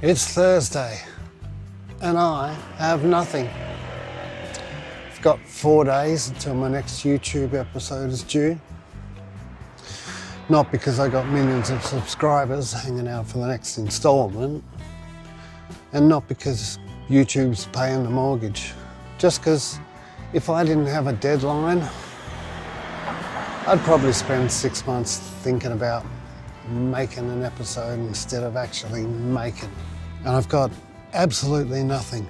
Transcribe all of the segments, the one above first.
It's Thursday and I have nothing. I've got 4 days until my next YouTube episode is due. Not because I got millions of subscribers hanging out for the next installment, and not because YouTube's paying the mortgage. Just because if I didn't have a deadline, I'd probably spend 6 months thinking about making an episode instead of actually making. And I've got absolutely nothing.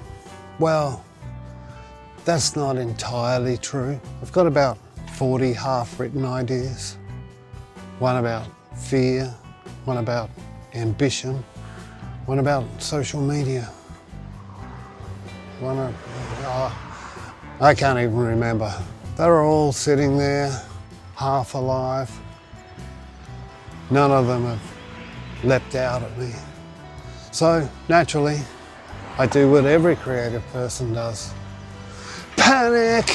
Well, that's not entirely true. I've got about 40 half-written ideas. One about fear, one about ambition, one about social media. I can't even remember. They were all sitting there, half alive. None of them have leapt out at me. So, naturally, I do what every creative person does. Panic!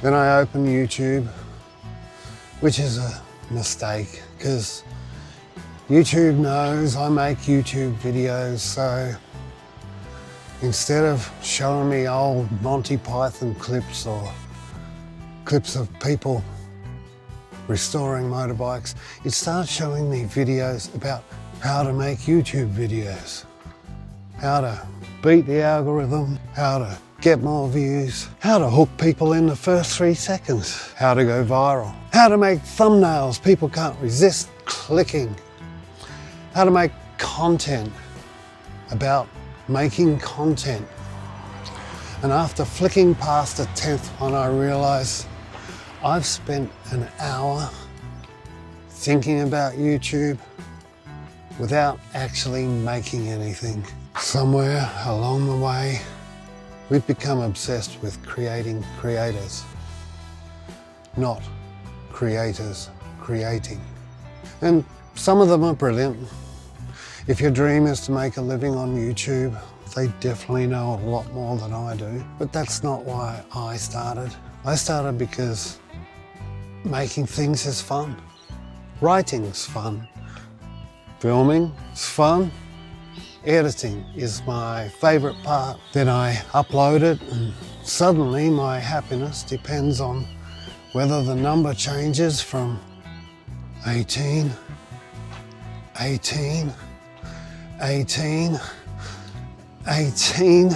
Then I open YouTube, which is a mistake, because YouTube knows I make YouTube videos, so instead of showing me old Monty Python clips or clips of people restoring motorbikes, it starts showing me videos about how to make YouTube videos, how to beat the algorithm, how to get more views, how to hook people in the first 3 seconds, how to go viral, how to make thumbnails people can't resist clicking, how to make content about making content. And after flicking past the 10th one, I realised I've spent an hour thinking about YouTube without actually making anything. Somewhere along the way, we've become obsessed with creating creators, not creators creating. And some of them are brilliant. If your dream is to make a living on YouTube, they definitely know a lot more than I do. But that's not why I started. I started because making things is fun. Writing's fun. Filming is fun. Editing is my favorite part. Then I upload it and suddenly my happiness depends on whether the number changes from 18, 18, 18, 18,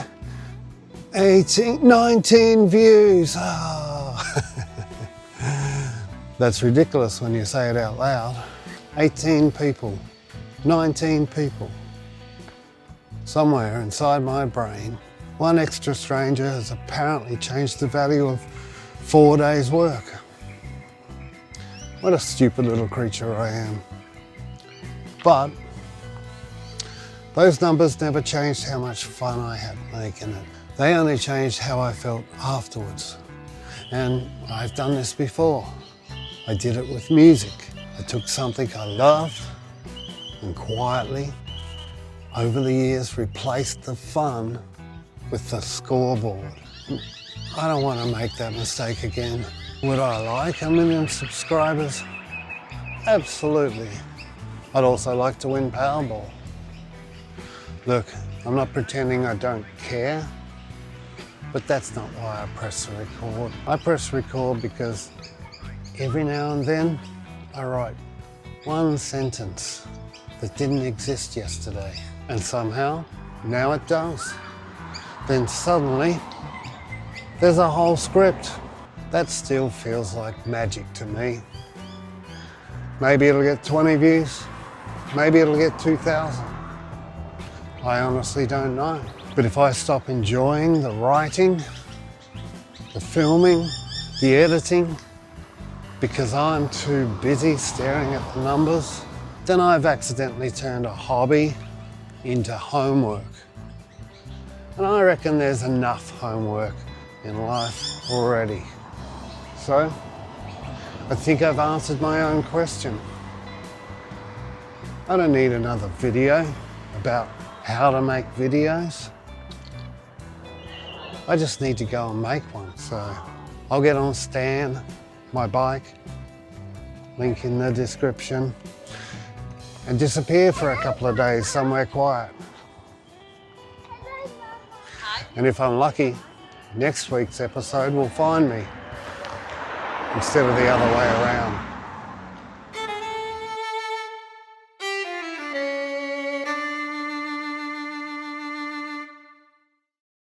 18, 19 views. Oh. That's ridiculous when you say it out loud. 18 people, 19 people. Somewhere inside my brain, one extra stranger has apparently changed the value of 4 days' work. What a stupid little creature I am. But those numbers never changed how much fun I had making it. They only changed how I felt afterwards. And I've done this before. I did it with music. I took something I loved and quietly, over the years, replaced the fun with the scoreboard. I don't want to make that mistake again. Would I like 1 million subscribers? Absolutely. I'd also like to win Powerball. Look, I'm not pretending I don't care, but that's not why I press record. I press record because every now and then I write one sentence that didn't exist yesterday, and somehow now it does. Then suddenly there's a whole script. That still feels like magic to me. Maybe it'll get 20 views, maybe it'll get 2,000. I honestly don't know. But if I stop enjoying the writing, the filming, the editing, because I'm too busy staring at the numbers, then I've accidentally turned a hobby into homework. And I reckon there's enough homework in life already. So, I think I've answered my own question. I don't need another video about how to make videos. I just need to go and make one. So I'll get on Stan, my bike, link in the description, and disappear for a couple of days somewhere quiet. And if I'm lucky, next week's episode will find me instead of the other way around.